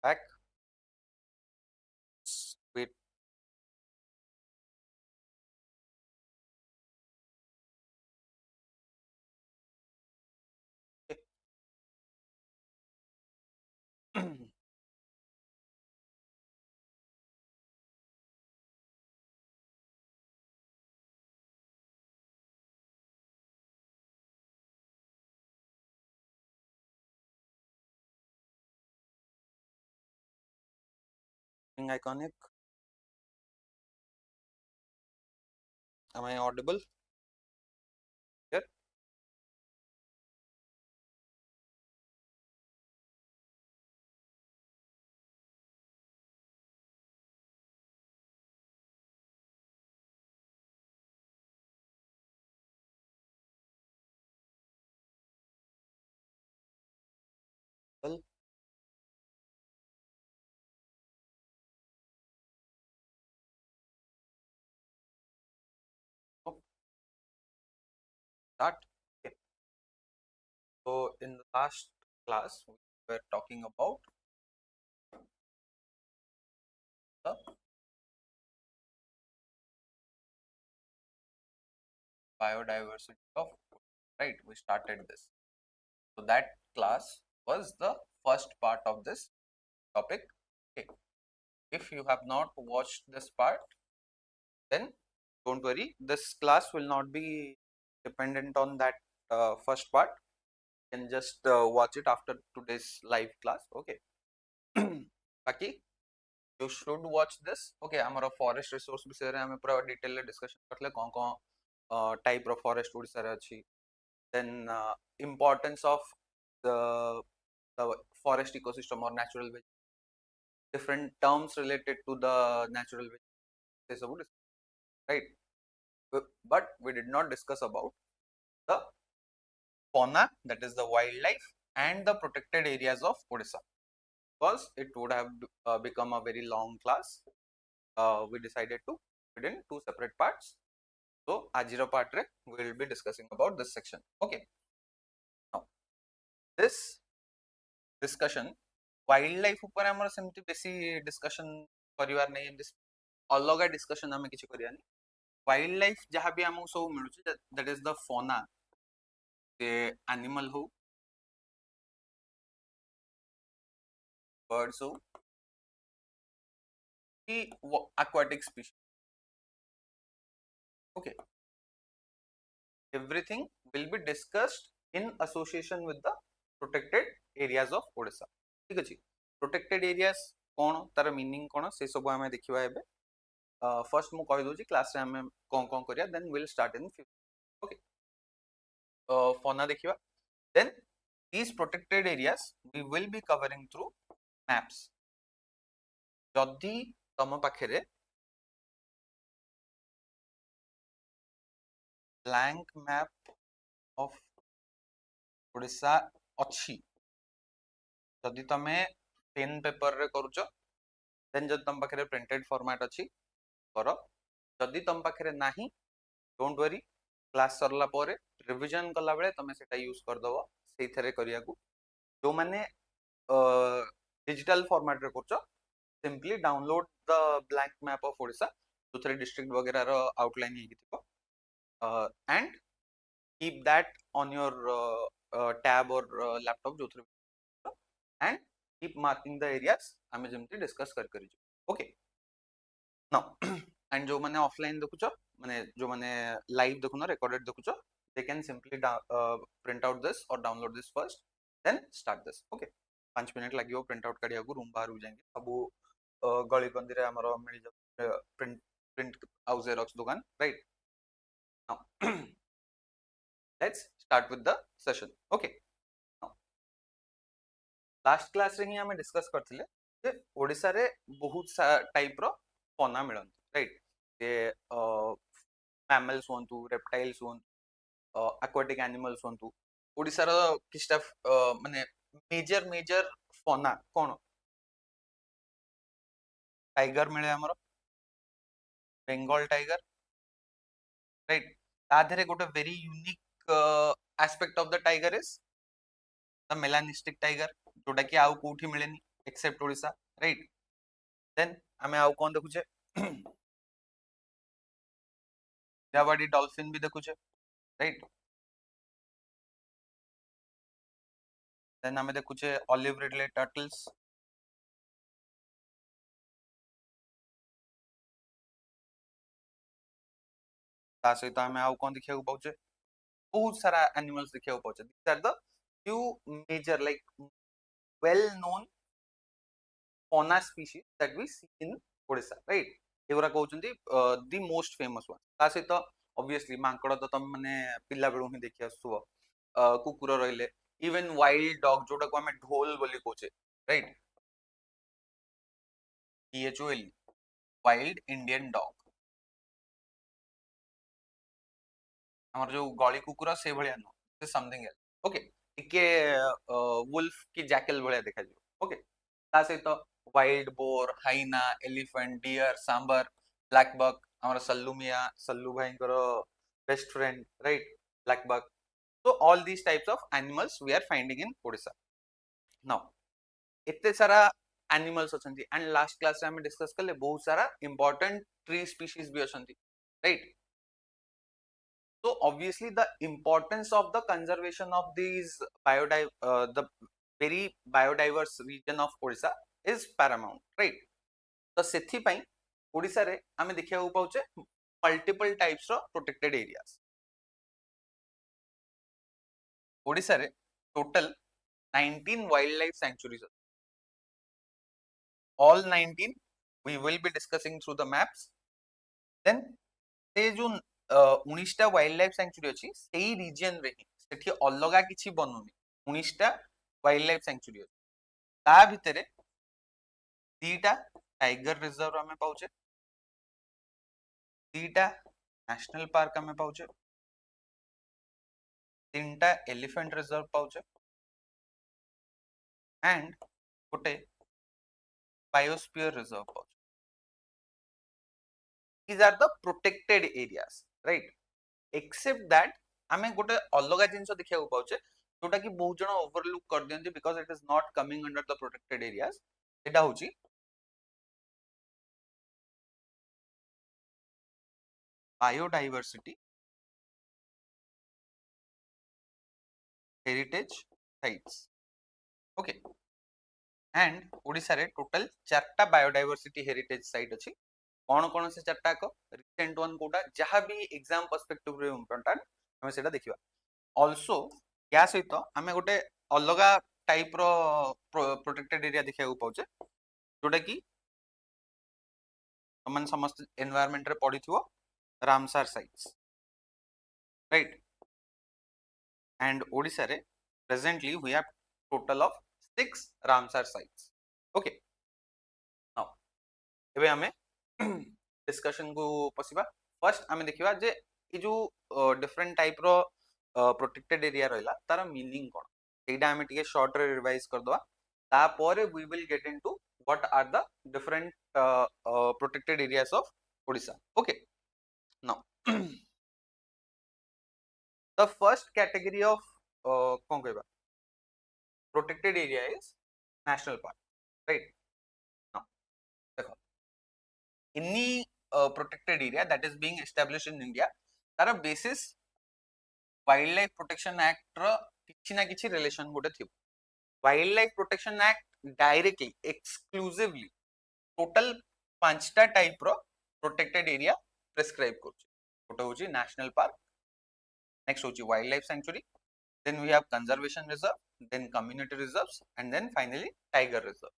back. Wait. Iconic. Am I audible? Here. Well, oh, start. Okay. So in the last class, we were talking about the biodiversity of Odisha, right. We started this. So that class was the first part of this topic. Okay. If you have not watched this part, then don't worry. This class will not be dependent on that first part. You can just watch it after today's live class. Okay. बाकी you should watch this. Okay, हमारा forest resource विषय रे हमें पूरा detail रे discussion करले कौन type of forest Odisha रे अछि. Then importance of the forest ecosystem or natural different terms related to the natural vegetation, right? But we did not discuss about the fauna, that is the wildlife, and the protected areas of Odisha, because it would have become a very long class. We decided to put in two separate parts. So Ajira part re we will be discussing about this section. Okay. Now this discussion wildlife ऊपर हमर सेमति बेसी discussion करिवार नै, अलगा discussion हमें किछि करियानी. Wildlife जहाँ भी हमको सब मिलुछि, that is the fauna, the animal हो, birds हो, की aquatic species. Okay, everything will be discussed in association with the protected areas of Odisha. ठीक अछि. Protected areas कोन, तार मीनिंग कोन, से सब हमें देखिबा एबे. फर्स्ट मु कहि दोछि क्लास रे हमें कोन कोन करिया, then will start in. Okay. fauna देखिबा. Then these protected areas we will be covering through maps. जदि तम पाखरे blank map of Odisha अच्छी, जदि तमे पेन पेपर रे करूछ, देन जदि तम पाखरे प्रिंटेड फॉर्मेट अच्छी करो. जदि तम पाखरे नाही, डोंट वरी, क्लास सरला परे रिवीजन कला बेले तमे सेटा यूज कर दबो सेथरे करिया को. जो माने डिजिटल फॉर्मेट रे करूछ, simply download the blank map of Odisha, जो डिस्ट्रिक्ट वगैरह रो आउटलाइन ही थिबो, and keep that on your tab or laptop जो and keep marking the areas हमें जेमती डिस्कस कर करी. ओके. नाउ एंड जो माने ऑफलाइन देखुछ, माने जो माने लाइव देखुनो, रिकॉर्डेड देखुछ, they can simply print out this or download this first, then start this. Okay. 5 minute लागियो प्रिंट आउट करिया को, रूम बाहर हो जाएंगे सब गली कंदी रे हमरो मिल जा प्रिंट प्रिंट आउ जेरॉक्स दुकान, right. Now let's start with the session. Okay. Last class रे ही हमें डिस्कस करथिले जे ओडिसा रे बहुत टाइप रो फाना मिलन, राइट. जे मैमल्स होंतु, रेप्टाइल्स होंतु, aquatic animals होंतु. ओडिसा रो किछटा माने मेजर मेजर फाना कोन, टाइगर मिले हमरो, बेंगल टाइगर, राइट. ता धरे गोटे very unique aspect of the tiger is the melanistic tiger, जोटा कि आउ कोठी मिलेनी. except Odisha, right? Then आमे आउ कौन देखुचे इरावाडी डॉल्फिन भी देखुचे, right? Then आमे देखुचे ऑलिव रिडले टर्टल्स, ता सहित आमे आउ कौन देखिया पाउचे बहुत सारा एनिमल्स देखिया पाउचे. These are the few major like well known fauna species that we see in Odisha, right? एगुरा कहउचंदी the most famous one. ता सहित obviously मांकड़ तो तम माने पिल्ला बेलु ही देखि आसुव, कुकुर रहिले, इवन वाइल्ड डॉग जोटा को हमें ढोल बोली कहउचे, right? DHOL, wild Indian dog. हमर जो गली कुकुर से भलिया नो, से समथिंग एल्स. ओके, टिके वुल्फ की जैकल भलिया देखा जिवो. ओके, ता सहित wild boar, hyena, elephant, deer, sambar, blackbuck, हमारा सल्लू मिया, सल्लू भाई करो best friend, right? Blackbuck. So all these types of animals we are finding in Odisha. Now, इतने सारा animals अछंती, and last class में हमें discuss कर ले बहुत सारा important tree species भी अछंती, right? So obviously the importance of the conservation of these the very biodiverse region of Odisha is paramount, right? तो सेथि पई ओडिसा रे आमे देखिया को पाउचे मल्टीपल टाइप्स रो प्रोटेक्टेड एरियाज. ओडिसा रे total 19 wild life sanctuaries. all 19 we will be discussing through the maps. Then से जो 19 टा वाइल्ड लाइफ सैंक्चुरी अछि सेही रीजन रे सेठी अलगा किछि बनुनी 19 टा वाइल्ड लाइफ सैंक्चुरी अछि. ता भितरे दीटा टाइगर रिजर्व हमें पाउचे, दीटा नेशनल पार्क हमें पाउचे, तीनटा एलिफेंट रिजर्व पाउचे, एंड गोटे बायोस्फीयर रिजर्व पाउचे. These are the protected areas, right? Except that आमे गोटे अलगा जिंस देखिया को पाउचे जोटा कि बहुत जण ओवरलुक कर दियंती because it is not coming under the protected areas. एटा होची biodiversity heritage sites. Okay, and Odisha रे टोटल 4टा biodiversity heritage site अछि. कौन से 4टा को रिसेंट वन कोटा जहां भी एग्जाम पर्सपेक्टिव रे इम्पोर्टेंट हमें सेटा देखिबा. ऑल्सो या सहित आमे गोटे अलगा टाइप रो प्रोटेक्टेड एरिया देखिया को पाउचे जोटा कि हमन समस्त एनवायरनमेंट रे पढिथिवो Ramsar sites, right? And Odisha रे presently we have total of 6 Ramsar sites. Okay, now एबे हमें डिस्कशन को पसिबा. फर्स्ट हमें देखिबा जे ई जो डिफरेंट टाइप रो प्रोटेक्टेड एरिया रहला तार मीनिंग कोन एटा हमें टिके शॉर्ट रे रिवाइज कर दवा. तापर we will get into what are the different protected areas of Odisha. Okay, now the first category of कोन कहबा protected area is national park, right? Now देखो any protected area that is being established in India तार basis wild life protection act रो किछि ना किछि relation गोटे थिबो. Wild life protection act directly exclusively total 5टा टाइप रो प्रोटेक्टेड एरिया प्रिस्क्राइब करछि. गोटे होछि नेशनल पार्क, नेक्स्ट होछि wild life sanctuary, then we have conservation reserve, then community reserves, and then finally tiger reserve.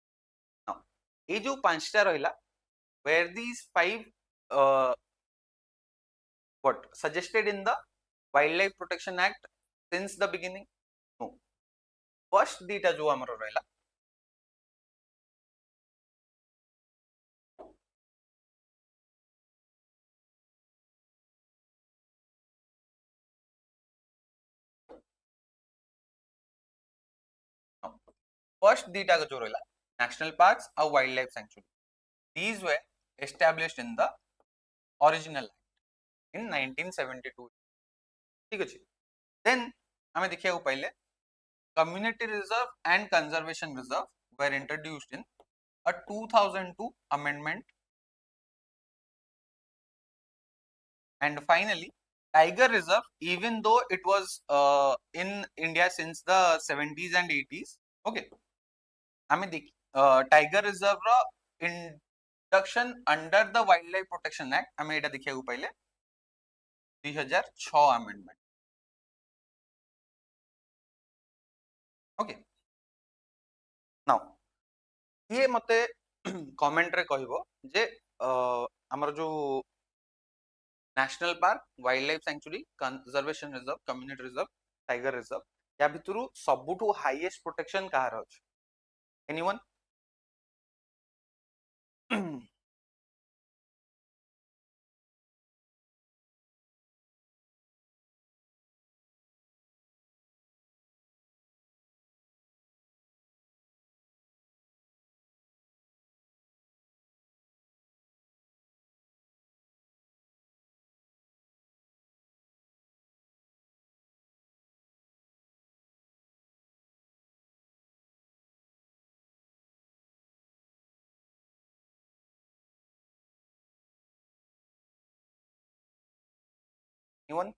Now ए जो 5टा रहिला were these 5 what suggested in the wildlife protection act since the beginning? No. First dita jo amaro rahila no. First dita jo rahila national parks or wildlife sanctuary. These were established in the original act in 1972. ठीक अछि. Then हमें देखिया को पहले community reserve and conservation reserve were introduced in a 2002 amendment. And finally, tiger reserve, even though it was in India since the 70s and 80s, okay, I mean, tiger reserve induction under the Wildlife Protection Act, I mean, देखिए पहले 2006 amendment. Okay. Now, ये मते comment रे कहबो जे हमर जो national park, wild life century, conservation reserve, community reserve, tiger reserve, या भितरु सबुठु highest protection कहार अछि? Anyone? Anyone?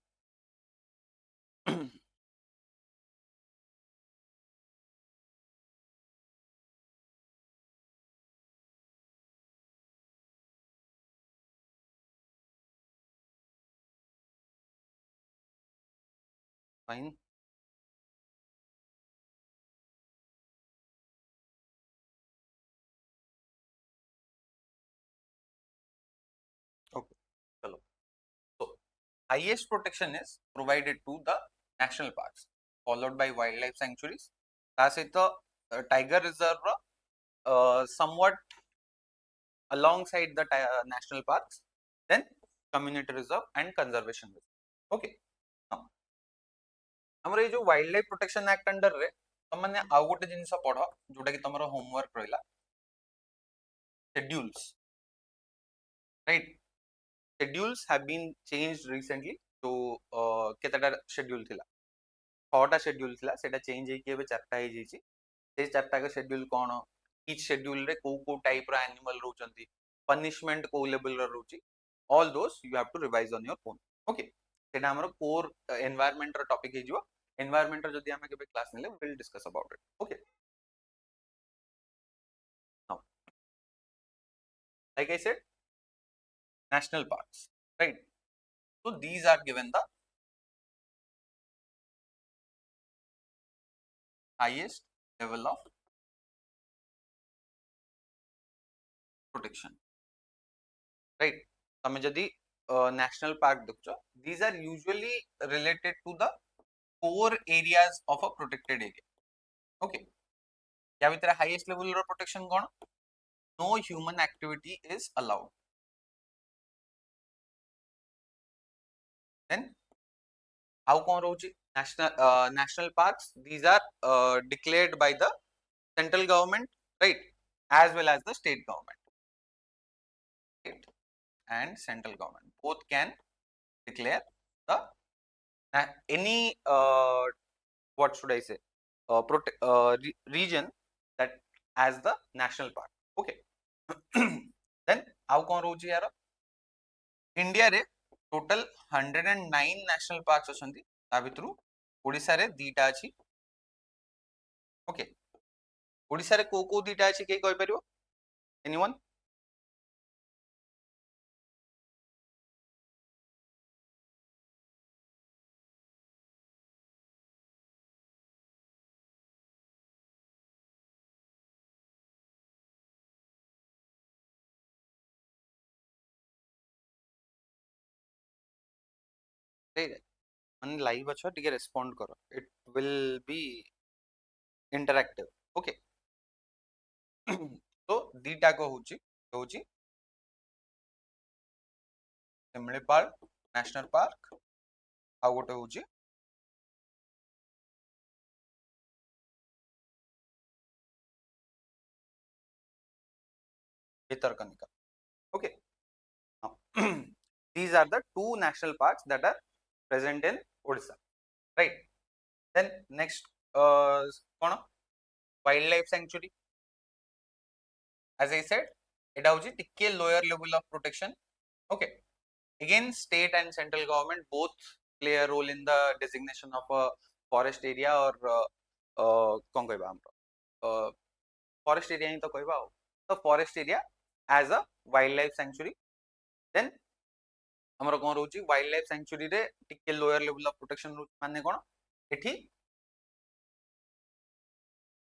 Fine. Okay. Chalo. So, highest protection is provided to the national parks, followed by wildlife sanctuaries. ता सहित tiger reserve somewhat alongside the national parks, then community reserve and conservation reserve. Okay. Now, हमर ये जो wild life protection act under रे तुम माने आउ गोटे जिंस पढ़ जोटा कि तुमरो होमवर्क रहला schedules, right? Schedules have been changed recently. तो केतेटा शेड्यूल थिला? 6टा शेड्यूल थिला, सेटा चेंज हेकि एबे 4टा हे जैछि. से 4टा के शेड्यूल कोन? ईच शेड्यूल रे को टाइप रो एनिमल रहउचंती, पनिशमेंट को लेवल रो रहउची, all those you have to revise on your own. Okay, सेटा हमरो कोर एनवायरनमेंट रो टॉपिक हे जिवो. एनवायरनमेंट रो जदी हमें केबे क्लास नेले will discuss about it. Okay. Now, like I said, national parks, right? So these are given the highest level of protection, right? तमे जदी national park देखो, these are usually related to the core areas of a protected area. Okay. या भितर highest level of protection cone? No human activity is allowed. Then how cone रहउची? National parks, these are declared by the central government, right, as well as the state government. State and central government both can declare the any what should I say region that as the national park. Okay. Then how kon roji yara? India re total 109 national parks अछंती. ता भितरु ओडिसा रे दीटा अछि. Okay. Odisha रे को दीटा अछि के कहि परिबो? Anyone? मन live अच्छा टिके रेस्पोंड करो. It will be interactive. Okay. तो दीटा को होची शिमलीपाल नेशनल पार्क, आ गोटे होची Bhitarkanika. Okay. Now, these are the two national parks that are present in Odisha, right? Then next, wildlife sanctuary. as I said एटा होची टिके lower level of protection. Okay, again state and central government both play a role in the designation of a forest area or कौन कहबा हम forest area ही तो कहबा तो forest area as a wildlife sanctuary. Then हमर कोन रहउची wildlife sanctuary रे टिके lower level of protection माने कोन एठी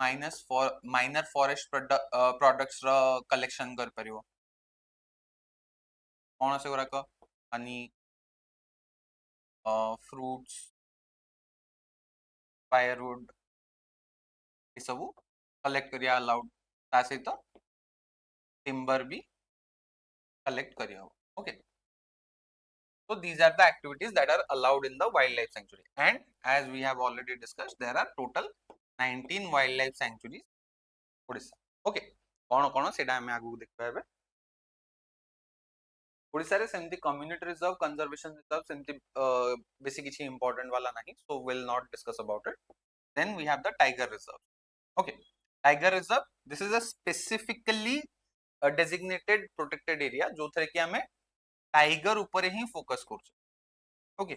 minor forest products ର collection कर परियो कोन से गुराक honey fruits firewood ये सब कलेक्ट करिया अलाउड ता सहित टिम्बर भी कलेक्ट करिया okay. So these are the activities that are allowed in the wildlife sanctuary, and as we have already discussed, there are total 19 wildlife sanctuaries Odisha. Okay, कौन कौन सेटा हमें आगु देख पाबे. ओडिसा रे सेमती कम्युनिटी रिजर्व कंजर्वेशन रिजर्व सेमती बेसिक किछि इंपोर्टेंट वाला नहीं, so will not discuss about it. Then we have the tiger reserve. Okay, tiger reserve, this is a specifically designated protected area जो थरे कि हमें टाइगर ऊपर ही फोकस करछ. ओके,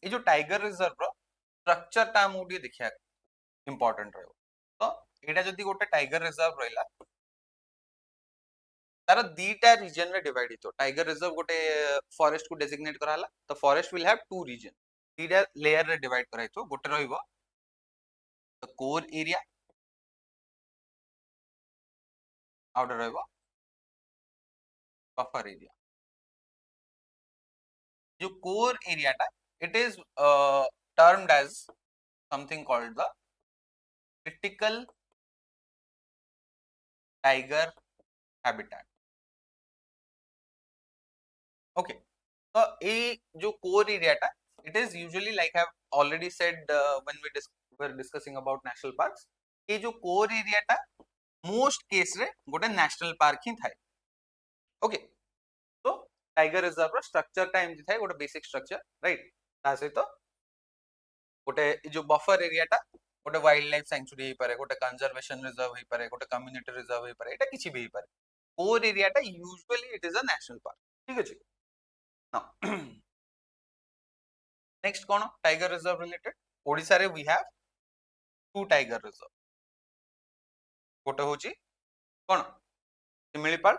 ये जो टाइगर रिजर्व रो स्ट्रक्चर ता हम ओडी देखिया इंपोर्टेंट रहयो. तो एटा जदी गोटे टाइगर रिजर्व रहला तार दीटा रीजन रे डिवाइड हितो. टाइगर रिजर्व गोटे फॉरेस्ट को डेजिग्नेट कराला तो forest will have to region, दीटा लेयर रे डिवाइड कराइतो. गोटे रहइबो द कोर एरिया आउटर रहइबो बफर एरिया. जो कोर एरिया टा it is termed as something called the critical tiger habitat. Okay, तो ये जो कोर एरिया टा it is usually like I have already said when we were discussing about national parks, ये जो core area टा most case रे गोटे national park ही थाए. ओके, तो टाइगर रिजर्व रो स्ट्रक्चर टा एमती थाए गोटे बेसिक स्ट्रक्चर राइट. ता सहित गोटे जो बफर एरिया टा गोटे वाइल्ड लाइफ सेंचुरी ही पारे, गोटे कंजर्वेशन रिजर्व ही पारे, गोटे कम्युनिटी रिजर्व ही पारे, एटा किछि भी ही पारे. कोर एरिया टा usually it is a national park. ठीक अछि. नाउ नेक्स्ट कोन टाइगर रिजर्व रिलेटेड. ओडिसा रे we have two tiger reserve. गोटे होची कोन शिमिलीपाल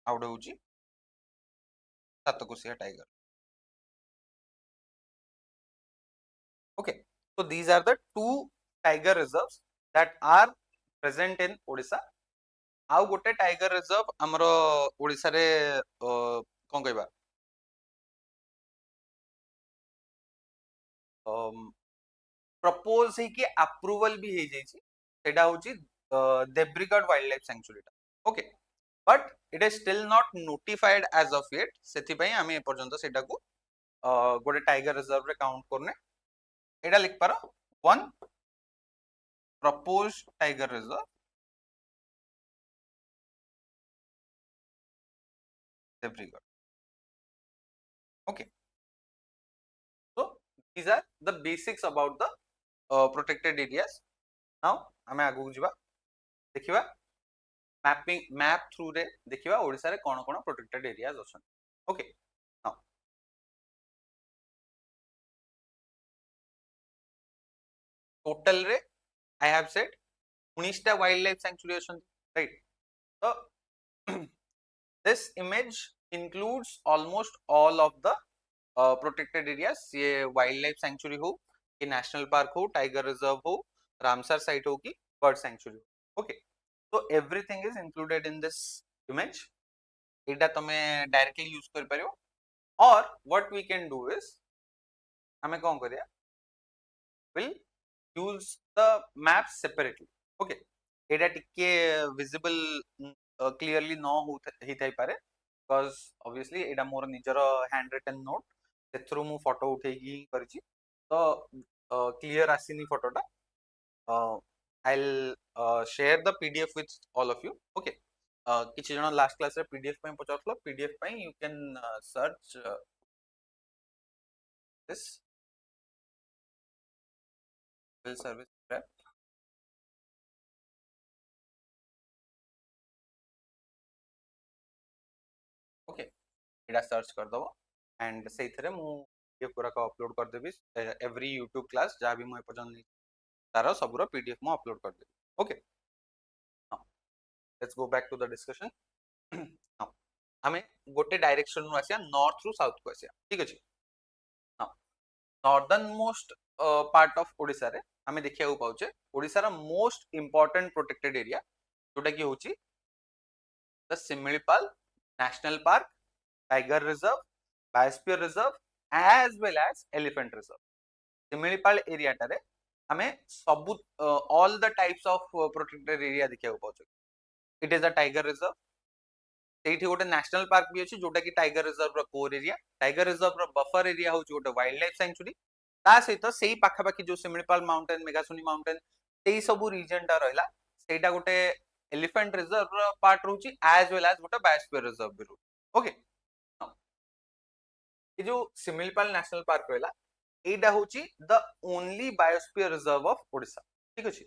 आउडे होची Satkosia tiger. Okay, so these are the two tiger reserves that are present in Odisha. आउ गोटे टाइगर रिजर्व हमरो ओडिसा रे कोन कहबा प्रपोज है कि अप्रूवल भी हे जाइछि, सेटा होची देब्रिगढ़ वाइल्ड लाइफ सेंचुरी टा. Okay, but it is still not notified as of yet. सेति पई हमें ए पर्यंत सेटा को गोटे टाइगर रिजर्व रे काउंट करने एटा लिख पारो one proposed tiger reserve Debrigad. Okay, so these are the basics about the protected areas. Now हमें आगु जिबा देखिबा मैपिंग मैप थ्रू रे देखिबा ओडिसा रे कोन कोन प्रोटेक्टेड एरियाज अछन. ओके, नाउ टोटल रे आई हैव सेड 19 टा वाइल्ड लाइफ सेंचुरी अछन राइट. तो this image includes almost all of the protected areas. ये वाइल्ड लाइफ सेंचुरी हो कि नेशनल पार्क हो, टाइगर रिजर्व हो, रामसर साइट हो कि बर्ड सेंचुरी हो. ओके, तो everything is included in this image. एटा तमे डायरेक्टली यूज कर परियो, और what we can do is हमें कोन करिया will use the map separately. Okay, एटा टिके विजिबल क्लियरली न हो ही थाई पारे बिकॉज ऑब्वियसली एटा मोर निजर हैंड रिटन नोट सेथरु मु फोटो उठेगी करछि, तो क्लियर आसीनी फोटोटा. I will share the PDF with all of you. Okay, किछि जण लास्ट क्लास रे पीडीएफ पई पचारथलो, पीडीएफ पई you can search this civil service prep okay एटा सर्च कर दबो एंड से मु पीडीएफ पूरा अपलोड कर देबी एवरी यूट्यूब क्लास जहाँ भी मु एपर्यंत तार सबूर पीडीएफ मु अपलोड कर देबी okay let's go back to the discussion हमें गोटे डायरेक्शन नु आसिया नॉर्थ रु साउथ को आसिया ठीक अछि northern most part of Odisha रे हमें देखिया पाउचे ओडिसा रा मोस्ट इंपोर्टेंट प्रोटेक्टेड एरिया जोटा की होची the Similipal national park tiger reserve biosphere reserve as well as elephant reserve Similipal area टारे हमें सब all the types of protected area देखिया पाउचे it is a tiger reserve सेठी गोटे नेशनल पार्क भी अछि जोटा की टाइगर रिजर्व रो कोर एरिया टाइगर रिजर्व रो बफर एरिया होची गोटे वाइल्ड लाइफ सेंचुरी ता सहित सेही पाखापाखी जो सिमिलीपाल माउंटेन मेगासुनी माउंटेन सेही सबु रीजन टा रहला सेटा गोटे एलिफेंट रिजर्व रो पार्ट रहउची एज वेल एज गोटे बायोस्फीयर रिजर्व भी रहउची ओके ये जो सिमिलीपाल नेशनल पार्क रहला एटा होची the only biosphere reserve of Odisha ठीक अछि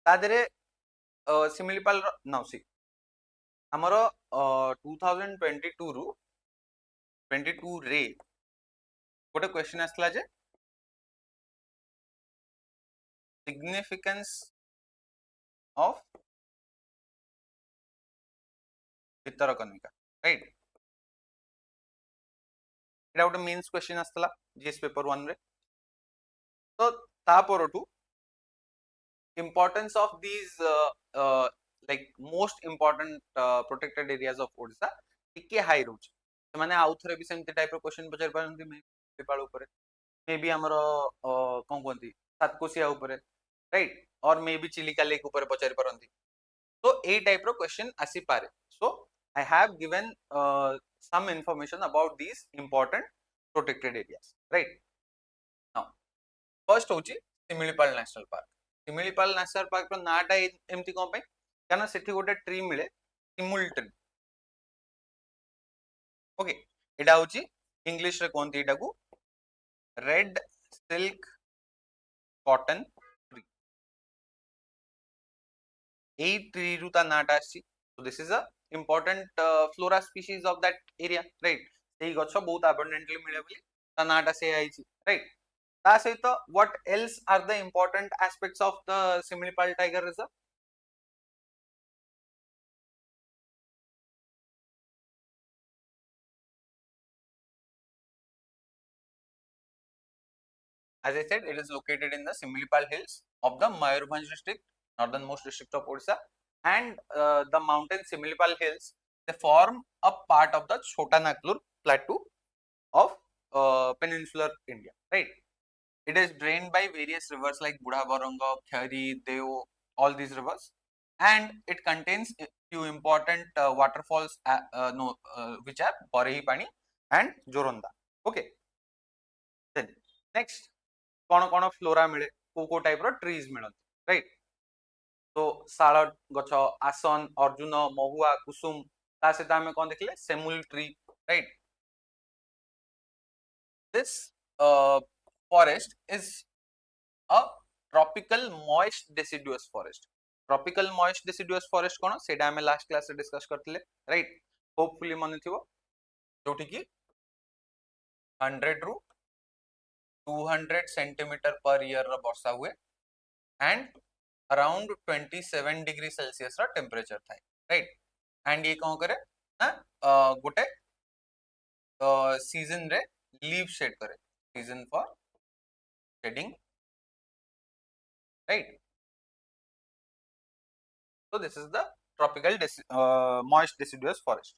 ता देरे सिमिलीपाल नौसी हमर 2022 रु 22 रे गोटे क्वेश्चन आसला जे सिग्निफिकेंस ऑफ भितरकनिका राइट एटा गोटे मेंस क्वेश्चन आसला जीएस पेपर 1 रे तो ता परटू importance of these like most important protected areas of Odisha टिके हाई रोच माने आउ थरे भी सेमती टाइप रो क्वेश्चन पचार परंती मे नेपाल ऊपर मे बी हमरो कोन कोंती सातकोसिया ऊपर राइट और मे बी चिलिका लेक ऊपर पचार परंती तो ए टाइप रो क्वेश्चन आसी पारे so I have given some information about these important protected areas right now first होची Similipal national park Similipal national park रो नाटा एमती कोन पे कारण सेठी गोटे ट्री मिले सिमुल ट्री ओके एटा होची इंग्लिश रे कोनती एटा को red silk cotton tree a tree रू ता नाटा आसी so this is a important flora species of that area right सेही गछ बहुत abundantly मिले बोली ता नाटा से आइची राइट ता सहित what else are the important aspects of the Similipal tiger reserve as I said it is located in the Similipal hills of the Mayurbhanj district northernmost district of Odisha and the mountain Similipal hills they form a part of the Chota Nagpur plateau of peninsular India right it is drained by various rivers like Budha Baranga, Khari, Deo, all these rivers and it contains few important waterfalls which are Borehi Pani and Joronda okay then next कौन कौन flora मिले को type रो trees मिलती right तो साल गछ आसन अर्जुन महुआ कुसुम ता सहित आमे कोन देखले Samuel tree right this forest is a tropical moist deciduous forest tropical moist deciduous forest कोन सेटा हमें लास्ट क्लास रे डिस्कस करथिले राइट होपफुली मन थिबो जोठी की 100 रु 200 सेंटीमीटर पर ईयर रो वर्षा हुए एंड अराउंड 27 डिग्री सेल्सियस रा टेम्परेचर थाए राइट एंड ये कौन करे ना गोटे सीजन रे लीव शेड करे season for shedding right so this is the tropical moist deciduous forest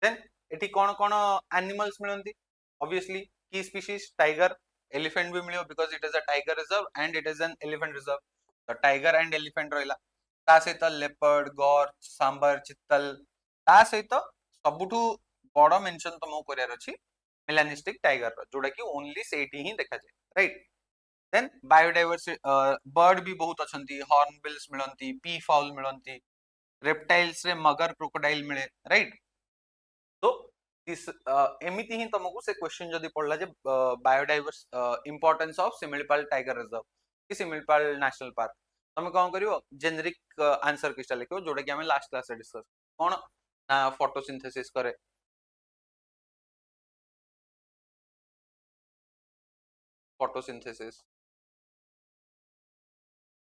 then एठी कौन कौन animals मिलंती obviously key species tiger elephant भी मिलियो because it is a tiger reserve and it is an elephant reserve the tiger and elephant रहिला ता सहित leopard गौर सांबर चित्तल ता सहित सबुठु बड़ मेंशन तुमको करियार अछि मेलानिस्टिक टाइगर रो जोडा कि ओनली सेठी ही देखा जाय राइट देन बायोडाइवर्सिटी बर्ड भी बहुत अछंती हॉर्नबिल्स मिलंती पी फाउल मिलंती रेप्टाइल्स रे मगर क्रोकोडाइल मिले राइट तो एमिति ही तुमको से क्वेश्चन जदी पड़ला जे biodiverse importance of Similipal tiger reserve कि सिमिलपाल नेशनल पार्क तुम कौन करियो जेनेरिक आंसर किछटा लिखो जोटा कि हमें लास्ट क्लास रे डिस्कस कोन ना फोटोसिंथेसिस करे फोटोसिंथेसिस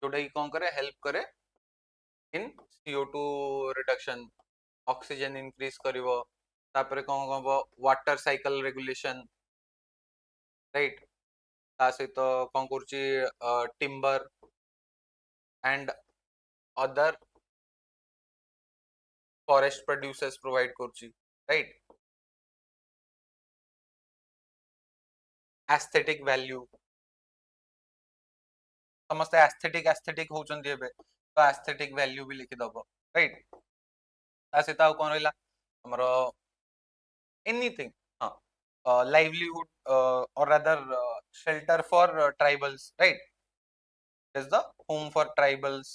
जोटा कि कौन करे हेल्प करे इन CO2 रिडक्शन ऑक्सीजन इंक्रीज करिवो तापरे कौन कहबो वाटर साइकिल रेगुलेशन राइट ता सहित कौन करूची timber and other forest producers provide करूची राइट एस्थेटिक वैल्यू समस्त एस्थेटिक होचंदी एबे तो एस्थेटिक वैल्यू भी लिखि दबो राइट ता सहित आ कोन रहला हमरो एनीथिंग हां livelihood or rather shelter for tribals right is the home for tribals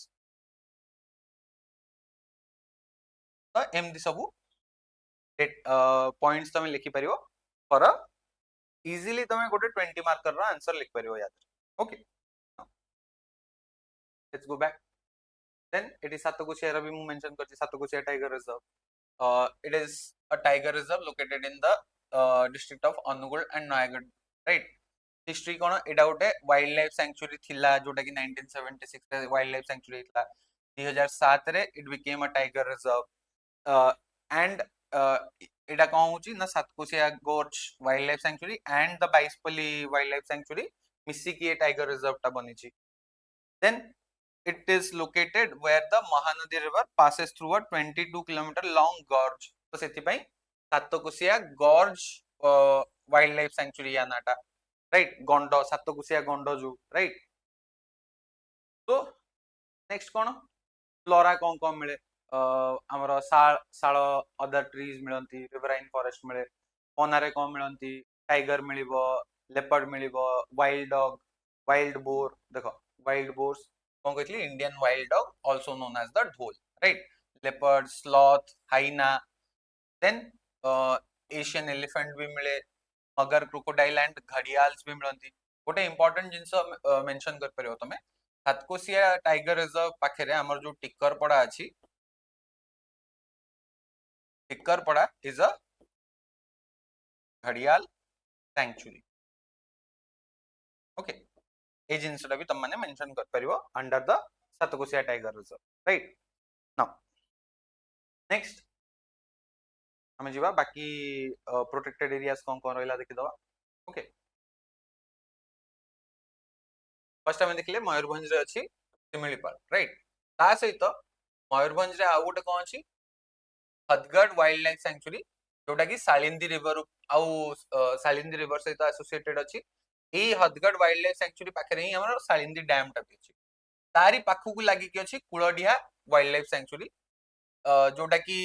तो एमदी सबू पॉइंट्स तमे लिखि परियो फॉर अ इजीली तमे गोटे 20 मार्क कर आंसर लिख परियो याद okay let's go back then it is Satkosia भी मु मेंशन करछि Satkosia tiger reserve it is a tiger reserve located in the district of Anugul and Nayagarh right history कोन एटा गोटे वाइल्ड लाइफ सैंक्चुरी थिला जोटा कि 1976 रे वाइल्ड लाइफ सैंक्चुरी थिला 2007 रे it became a tiger reserve and एटा कौन होची ना Satkosia gorge wild life sanctuary and the Baisipalli wild life sanctuary मिसी की टाइगर रिजर्व टा बनीची then it is located where the Mahanadi river passes through a 22 kilometer long gorge तो सेति पई सातकोशिया gorge वाइल्ड लाइफ सैंक्चुरी या नाटा राइट गंडो सातकोशिया गंडो जो राइट तो नेक्स्ट कोन फ्लोरा कौन कौन मिले हमर साल अदर ट्रीज मिलंती रिवराइन फॉरेस्ट मिले ओनारे कौन मिलंती टाइगर मिलिबो लेपर्ड मिलिबो वाइल्ड डॉग वाइल्ड बोर देखो वाइल्ड बोर्स कौन कहली Indian wild dog also known as the dhole right leopard sloth hyena then Asian elephant भी मिले मगर क्रोकोडाइल एंड घड़ियाल्स भी मिलंती गोटे इंपोर्टेंट जिंस मेंशन कर परियो तमे सातकोशिया टाइगर रिजर्व पाखरे हमर जो टिक्करपड़ा अछि टिक्करपड़ा इज अ घड़ियाल सैंक्चुरी ओके ए जिनसटा भी तुम माने मेंशन कर परियो under the Satkosia tiger reserve right now next हमें जीवा बाकी प्रोटेक्टेड एरियाज कौन कौन रहला देखि दवा ओके फर्स्ट हमें देखले मयूरभंज रे अछि सिमिलीपाल राइट ता सहित मयूरभंज रे आ गोटे कौन अछि हदगढ़ वाइल्ड लाइफ सैंक्चुरी जोटा कि सालिंदी रिवर आउ सालिंदी रिवर सहित एसोसिएटेड अछि ए हदगढ़ वाइल्ड लाइफ सैंक्चुरी पाखरे ही हमर सालिंदी डैम टा अछि तारी पाखु को लागि कि अछि कुळडिया वाइल्ड लाइफ सैंक्चुरी जोटा कि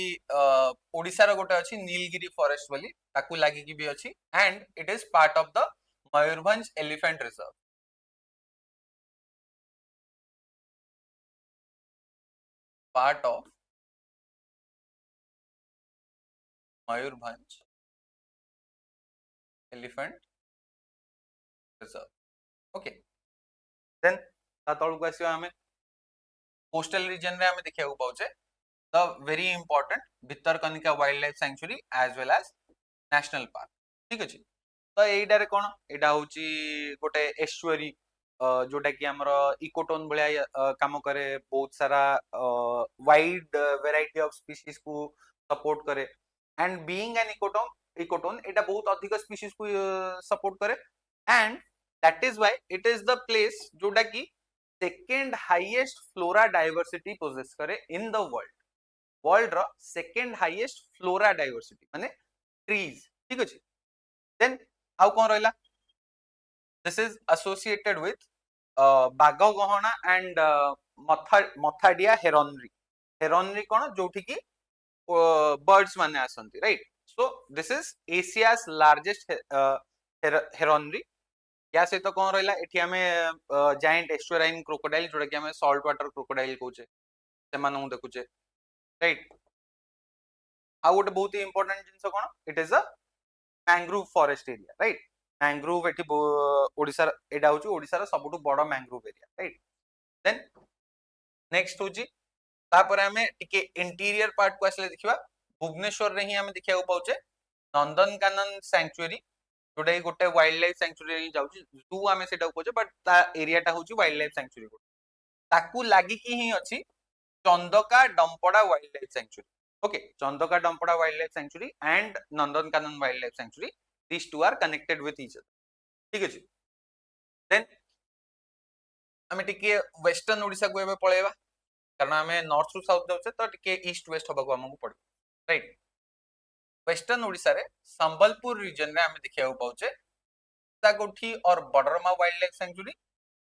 ओडिसा रो गोटे अछि नीलगिरी फॉरेस्ट वाली ताकू लागि कि भी अछि and it is part of the Mayurbhanj elephant reserve part of Mayurbhanj elephant reserve okay then ता तळकु आसीबा हमें कोस्टल रीजन रे हमें देखिया को पाउचे the very important Bhitarkanika wild life sanctuary as well as national park ठीक अछि तो एइडा रे कोन एडा होची गोटे एस्चुरी जोटा कि हमर इकोटोन भलिया काम करे बहुत सारा वाइड वेराइटी ऑफ स्पीशीज को सपोर्ट करे एंड बीइंग एन इकोटोन एटा बहुत अधिक स्पीशीज को सपोर्ट करे and that is why it is the place जोटा कि second highest flora diversity possess करे इन द वर्ल्ड रो सेकेंड हाईएस्ट फ्लोरा डाइवर्सिटी माने ट्रीज ठीक अछि देन आउ कोन रहला दिस इज एसोसिएटेड विथ बाघ गहना एंड मथाडिया हेरोनरी कोन जोठी कि बर्ड्स माने आसंती right so this is Asia's largest heronry या सहित कौन रहा एठी हमें जायंट एस्चुराइन क्रोकोडाइल जोटा कि हमें सॉल्ट वाटर क्रोकोडाइल कहूचे से देखुचे राइट आ गोटे बहुत ही इंपोर्टेंट जिंस कोन it is a mangrove forest area right mangrove एटी ओडिसा एटा होची ओडिसा सबुठु बड़ mangrove area right then next होची तापर हमें टिके इंटीरियर पार्ट को आसले देखिबा भुवनेश्वर रे ही हमें देखिया को पाउचे नंदनकानन सैंक्चुरी जोटा गोटे वाइल्ड लाइफ सैंक्चुरी जाउची जू हमें सेटा कोचे बट ता एरियाटा होची वाइल्ड लाइफ सैंक्चुरी ताकू लागी की ही अछि Chandaka Dampara wild life sanctuary okay Chandaka Dampara wild life sanctuary and Nandankanan wild life sanctuary these two are connected with each other ठीक अछि देन हमें टिके वेस्टर्न ओडिसा को एबे पळेबा कारण हमें नॉर्थ टू साउथ जाउछे तो टिके ईस्ट वेस्ट होबा हमको पड़े राइट वेस्टर्न ओडिसा रे संबलपुर रीजन रे हमें देखिया को पाउछे तागोठी और बडरमा वाइल्ड लाइफ सैंक्चुरी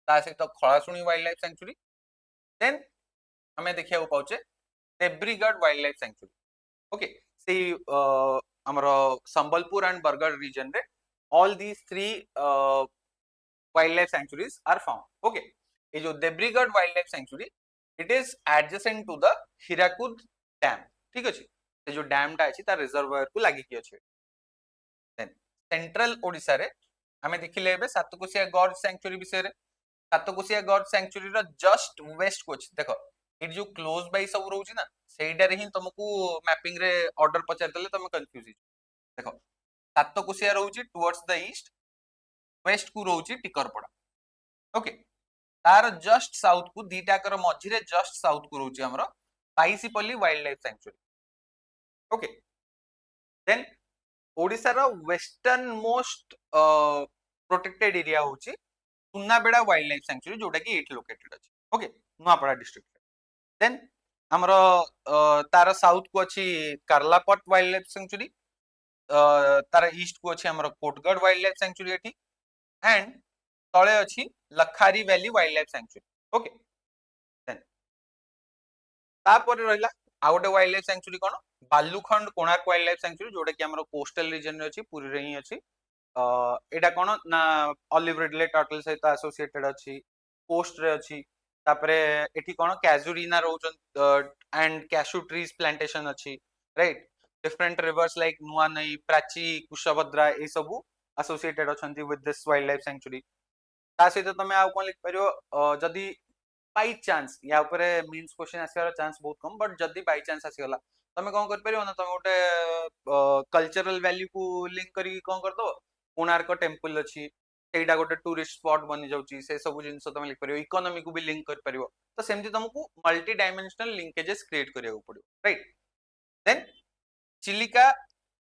ता सहित खळासुणी वाइल्ड लाइफ सैंक्चुरी देन हमें देखिया को पाउछे देब्रीगढ़ वाइल्ड लाइफ सैंक्चुरी ओके से हमरो संबलपुर एंड बरगढ़ रीजन रे all these three wildlife sanctuaries are found okay ये जो Debrigarh wild life sanctuary it is adjacent to the Hirakud dam ठीक अछि से जो डैम टा अछि ता रिजर्वायर को लागि कि अछि देन सेंट्रल ओडिसा रे हमें देखिले एबे सातकोसिया गॉर्ज सैंक्चुरी विषय रे सातकोसिया गॉर्ज सैंक्चुरी रो जस्ट वेस्ट को अछि देखो इट जो क्लोज बाय सब रहउची ना सेइडा रे ही तुमको मैपिंग रे ऑर्डर पचार देले तुम कंफ्यूज ही देखो सातकोसिया रहउची टुवर्ड्स द ईस्ट वेस्ट को रहउची टिकरपड़ा ओके तार जस्ट साउथ को दीटा कर मझी रे जस्ट साउथ को रहउची हमरो Paisipalli wild life sanctuary okay then Odisha रो वेस्टर्न मोस्ट प्रोटेक्टेड एरिया होची सुन्नाबेड़ा वाइल्ड लाइफ सैंक्चुरी जोटा कि एट लोकेटेड अछि ओके नुआपड़ा डिस्ट्रिक्ट देन हमरो तार साउथ को अछि कार्लापट वाइल्ड लाइफ सैंक्चुरी तार ईस्ट को अछि हमरो कोटगढ़ वाइल्ड लाइफ सैंक्चुरी एठी एंड तळे अछि Lakhari valley wild life sanctuary okay then तापर रहिला आ गोटे वाइल्ड लाइफ सैंक्चुरी कोन Balukhand Konark wild life sanctuary जोटा कि हमरो कोस्टल रीजन रे अछि पुरी रे ही अछि एटा कोन ना ऑलिव रिडले टर्टल सहित एसोसिएटेड अछि कोस्ट रे अछि तापरे एठी कोन कैजुरीना रोजन एंड कैशू ट्रीज प्लांटेशन अछि right different rivers like Nuanai Prachi Kushabhadra ए सबु एसोसिएटेड अछंती with this wild life sanctuary ता सहित तमे आ कोन लिख परियो जदी बाय चांस या ऊपर मींस क्वेश्चन आसीर चांस बहुत कम बट जदी बाय चांस आसी गला तमे कोन कर परियो ना तमे गोटे कल्चरल वैल्यू को लिंक करी कोन कर दो कोणार्क टेंपल अछि सेटा गोटे टूरिस्ट स्पॉट बनि जाउची से सब जिंस तमे लिख परियो इकोनॉमी को भी लिंक कर परियो तो सेमती तुमको मल्टी डायमेंशनल लिंकेजेस क्रिएट करिया को पड़ियो राइट देन चिलिका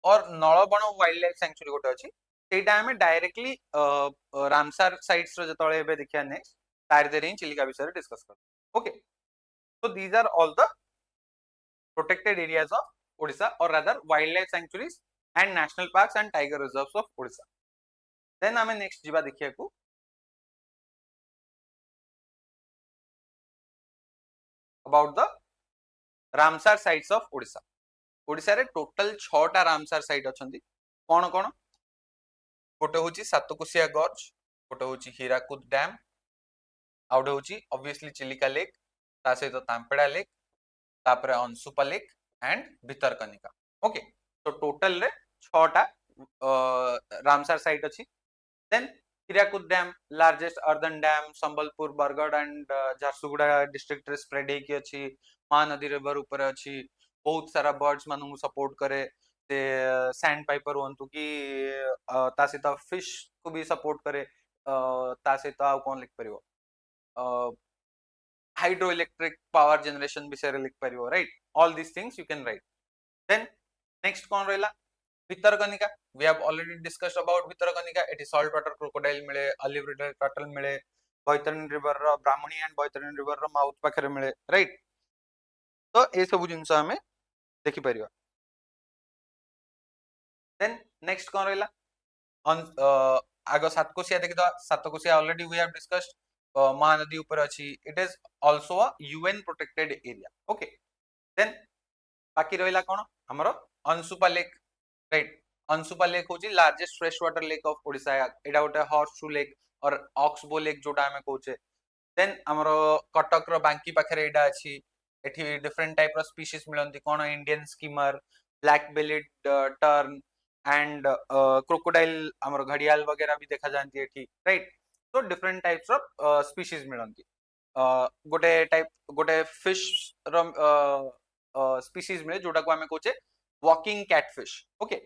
और नळबण वाइल्ड लाइफ सैंक्चुरी गोटे अछि सेटा हमें डायरेक्टली रामसर साइट्स रो जतळे एबे देखिया नेक्स्ट तार देरे ही चिलिका विषय डिस्कस कर okay so these are all the protected areas of Odisha or rather wild life sanctuaries and national parks and tiger reserves of Odisha then हमें नेक्स्ट जीवा देखिया को about the Ramsar sites of Odisha Odisha रे टोटल 6 टा रामसर साइट अछंती कोन कोन गोटे होची सातकोसिया gorge गोटे होची हीराकुद डैम आउटे होची ऑब्वियसली चिलिका लेक ता सहित तांपेड़ा लेक तापरे Ansupa lake and Bhitarkanika okay तो टोटल रे 6 टा रामसर साइट अछि then Hirakud dam largest earthen dam Sambalpur Bargarh and Jharsuguda district रे स्प्रेड हे की अछि महानदी रिवर ऊपर अछि बहुत सारा बर्ड्स मानु सपोर्ट करे से सैंड पाइपर होंतु कि ता सहित फिश को भी सपोर्ट करे ता सहित आ कोन लिख परियो हाइड्रो इलेक्ट्रिक पावर जनरेशन विषय रे लिख परियो right all this things you can write then next कोन रहला Bhitarkanika we have already discussed about Bhitarkanika एटी सॉल्ट वाटर क्रोकोडाइल मिले ऑलिव रिडल टर्टल मिले बैतरणी रिवर रो ब्राह्मणी एंड बैतरणी रिवर रो माउथ पाखरे मिले राइट तो ए सब जिंस हमें देखि परियो देन नेक्स्ट कोन रहला आगो सातकोसिया देखि तो Satkosia already we have discussed Mahanadi ऊपर अछि it is also a UN protected area okay then बाकी रहला कोन हमरो Ansupa lake right Ansupa lake होची largest fresh water lake of Odisha एडा गोटे horseshoe lake or oxbow lake जोटा हमें कहूचे देन हमरो कटक रो बांकी पाखरे एडा अछि एठी डिफरेंट टाइप रो स्पीशीज मिलंती कोन Indian skimmer black bellied tern and crocodile हमर घड़ियाल वगैरह भी देखा जाती है ठीक राइट तो डिफरेंट टाइप्स ऑफ स्पीशीज मिलती गोटे टाइप गोटे फिश स्पीशीज मिले जोटा को आमे कोचे walking catfish okay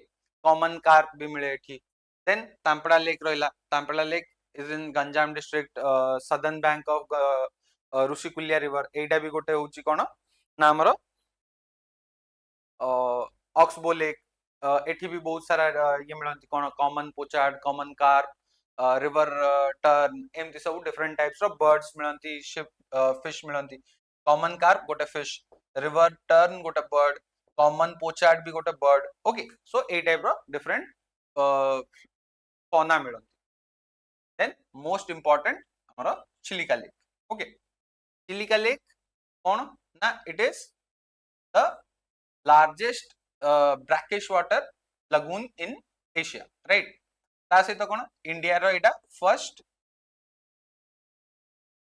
common carp भी मिले ठीक देन तांपड़ा लेक रहिला Tampara lake is in Ganjam district southern bank of Rushikulya river एटा भी गोटे होची कोन ना हमर ऑक्सबो लेक एठी भी बहुत सारा ये मिलती कौन common pochard common carp river tern एमती सब डिफरेंट टाइप्स ऑफ बर्ड्स मिलती शिप फिश मिलती कॉमन कार्प गोटे फिश रिवर टर्न गोटे बर्ड कॉमन पोचार्ड भी गोटे बर्ड ओके सो ए टाइप रो डिफरेंट फौना मिलती देन मोस्ट इंपोर्टेंट हमरो Chilika lake okay Chilika lake कौन ना it is the largest brackish water lagoon in Asia right ता सहित कोन इंडिया रो एटा फर्स्ट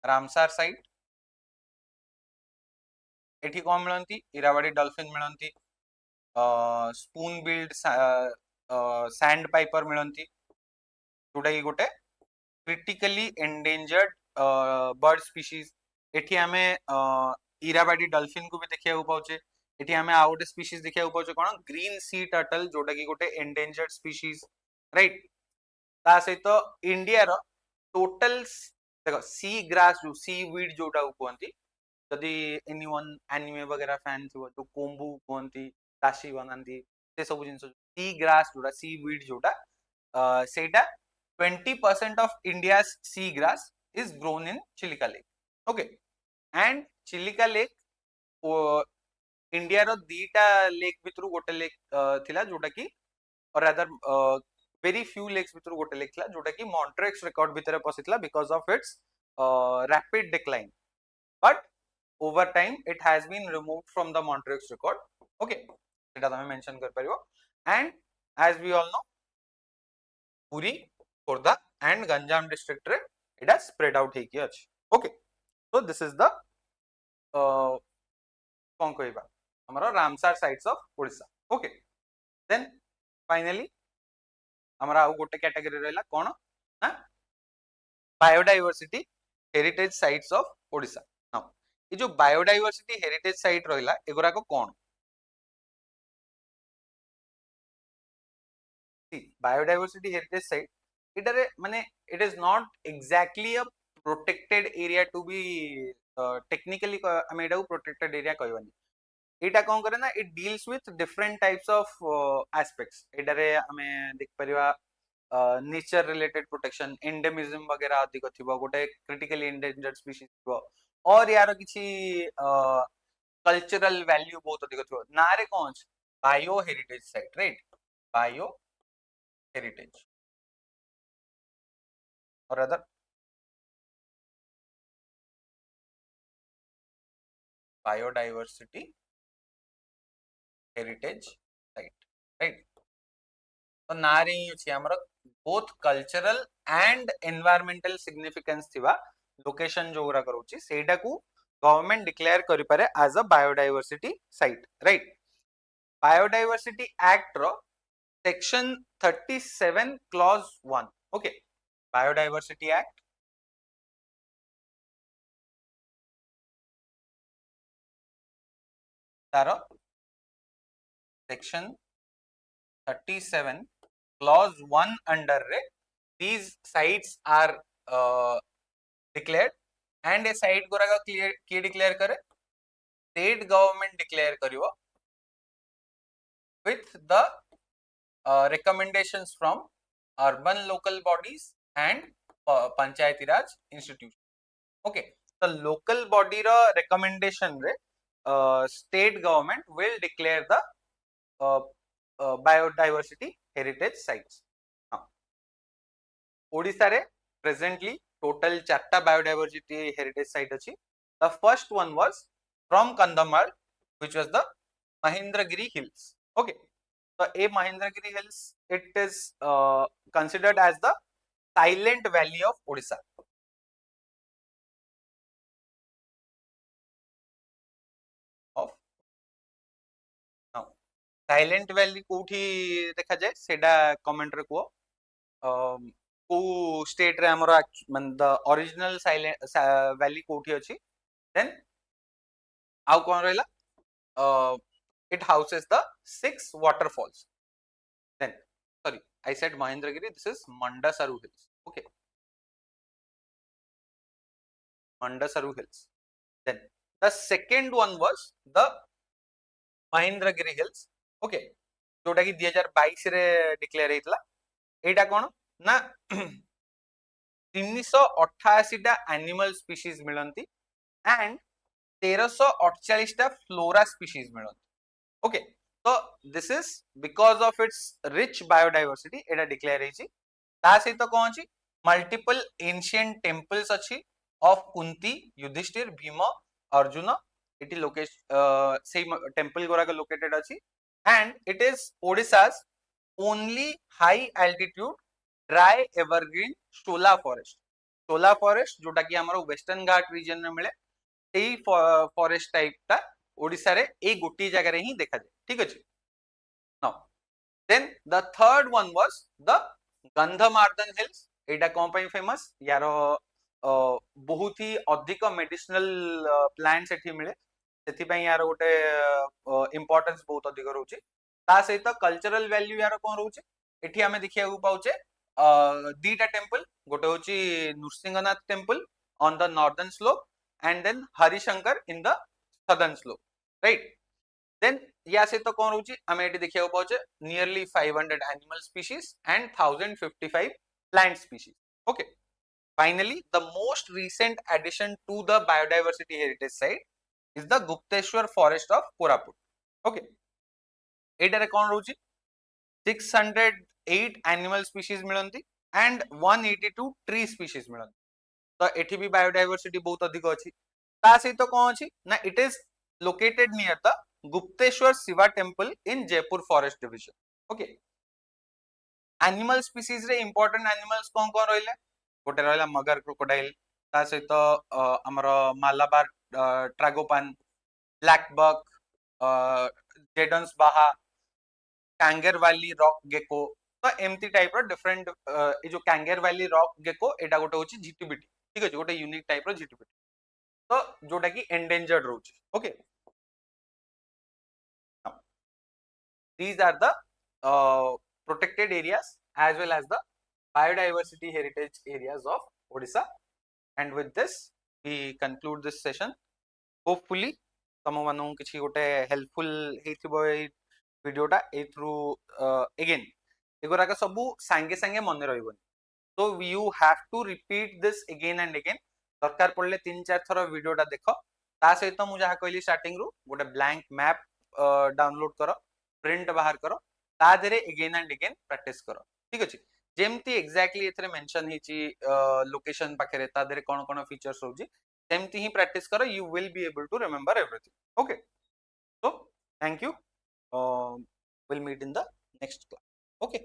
रामसार साइट एठी कोन मिलंती इरावाडी डॉल्फिन मिलंती स्पून बिल्ड सैंड पाइपर मिलंती जोटा की गोटे क्रिटिकली एंडेंजर्ड बर्ड स्पीशीज एठी हमें इरावाडी डॉल्फिन को भी देखिया पाउचे एठी हमें आउ गोटे स्पीशीज देखिया पाउचे कोन ग्रीन सी टर्टल जोटा की गोटे एंडेंजर्ड स्पीशीज राइट ता सहित इंडिया रो टोटल देखो सी ग्रास जो सी वीड जोटा कहंती जदि एनीवन एनिमे वगैरह फैन थियो तो कोम्बू कहंती ताशी बनांती से सब जिंस सी ग्रास जोटा सी वीड जोटा सेटा 20% of India's sea grass is grown in Chilika lake okay and Chilika lake India रो दीटा लेक भितरु गोटे लेक थिला जोटा की और अदर वेरी फ्यू लेक्स भितर गोटे लेक थिला जोटा की मॉन्ट्रेक्स रिकॉर्ड भितर पसितला because of its rapid decline but over time it has been removed from the Montreux record okay सेटा तमे मेंशन कर परिबो and as we all know Puri Khordha and Ganjam district रे इट स्प्रेड आउट हेकी अछि okay so this is the कोन कहबा हमरो Ramsar sites of Odisha okay then finally हमारा आउ गोटे कैटेगरी रहला कोन ना biodiversity heritage sites of Odisha now ये जो बायोडायवर्सिटी हेरिटेज साइट रहला एगुरा को कोन बायोडायवर्सिटी हेरिटेज साइट इटारे माने it is not exactly a protected area to be technically हम एटा प्रोटेक्टेड एरिया कहबानी एटा कोन करे ना it deals with different types of aspects एटारे हमें देख परिवा नेचर रिलेटेड प्रोटेक्शन एंडेमिज्म वगैरह अधिक थिबो गोटे क्रिटिकली एंडेंजर्ड स्पीशीज थिबो और यार किछि कल्चरल वैल्यू बहुत अधिक थिबो नारे कोन bio heritage site right bio heritage or other biodiversity heritage site right तो नारे ही अछि हमर both cultural and environmental significance थिबा लोकेशन जोगरा करूची सेटा को गवर्नमेंट डिक्लेयर करि पारे as a biodiversity site right biodiversity act रो section 37 clause 1 okay biodiversity act तारो सेक्शन 37 clause 1 under रे these sites are declared and a site गोरा का किए डिक्लेयर करे स्टेट गवर्नमेंट डिक्लेयर करिवो with the recommendations from urban local bodies and panchayati raj institution okay the local body ro recommendation रे state government will declare the biodiversity heritage sites Odisha रे presently total 4टा biodiversity heritage site अछि the first one was from Kandhamal which was the Mahendragiri hills okay so a Mahendragiri hills it is considered as the silent valley of Odisha of now silent valley कोठी देखा जाए सेटा comment रे को को state रे हमर मन द ओरिजिनल साइलेंट वैली कोठी अछि देन आउ कोन रहला it houses the 6 waterfalls. Then, sorry, I said Mahendragiri. This is Mandasaru Hills. Okay, Mandasaru Hills. Then the second one was the Mahendragiri Hills. Okay, जोटा कि 2022 रे डिक्लेयर हेतला एटा कोन ना 388 टा एनिमल स्पीशीज मिलंती एंड 1348 टा फ्लोरा स्पीशीज मिलंती. Okay, so this is because of its rich biodiversity एटा डिक्लेयर हेची. ता सहित कोन अछि मल्टीपल एंशिएंट टेम्पल्स अछि of Kunti, Yudhishthira, Bhim, Arjun it location same temple गोरा का लोकेटेड अछि and it is Odisha's only high altitude dry evergreen shola forest. Shola forest जोटा कि हमरो वेस्टर्न घाट रीजन में मिले एई फॉरेस्ट टाइप ता ओडिसा रे ए गोटी जगह रे ही देखा जाय. ठीक अछि. Now then the third one was the Gandhamardan hills. एटा कोन पई फेमस यारो बहुत ही अधिक मेडिसिनल प्लांट्स एठी मिले सेति पई यारो गोटे इंपोर्टेंस बहुत अधिक रहउची. ता सहित कल्चरल वैल्यू यारो कोन रहउची एठी हमें देखिया को पाउचे दीटा टेम्पल. गोटे होची Nrusinghanath temple on the northern slope and then Harishankar in the southern slope. Right. Then या से तो कौन रहउची हमें एठी देखिया को पाउचे nearly 500 animal species and 1055 plant species. Okay. Finally, the most recent addition to the biodiversity heritage site is the Gupteshwar forest of Koraput. Okay. एटारे कौन रहउची 608 एनिमल स्पीशीज मिलंती एंड 182 ट्री स्पीशीज मिलंती. तो एठी भी बायोडायवर्सिटी बहुत अधिक अछि. ता सहित तो कौन अछि ना it is located near the Gupteshwar Shiva temple in Jaipur forest division. Okay. Animal species रे इंपोर्टेंट एनिमल्स कोन कोन रहले गोटे रहला मगर क्रोकोडाइल ता सहित हमर मालाबार ट्रागोपान, ब्लैक बक, जेडन्स बाहा, कांगर वैली रॉक गेको. तो एमती टाइप रो डिफरेंट ए जो कांगर वैली रॉक गेको एटा गोटे होची जीटीबीटी. ठीक अछि गोटे यूनिक टाइप रो जीटीबीटी. तो जोटा कि एंडेंजर्ड रहउची. Okay. These are the protected areas as well as the biodiversity heritage areas of Odisha. And with this, we conclude this session. Hopefully, तम मानू किछि गोटे helpful हेथिबो A वीडियोटा A through again agora का सबु संगे संगे मन रहइबोनी. So you have to repeat this again and again. दरकार पड़ले 3-4 थरो वीडियोटा देखो. ता सहित मु जहा कहली स्टार्टिंग रु गोटे ब्लैंक मैप डाउनलोड करो, प्रिंट बाहर करो, ता देरे अगेन एंड अगेन प्रैक्टिस करो. ठीक अछि. जेमती एग्जैक्टली एथरे मेंशन हिची लोकेशन पाखरे ता देरे कोन कोन फीचर्स होजी जेमती ही प्रैक्टिस करो. You will be able to remember everything. Okay. So thank you. We'll meet in the next class. Okay.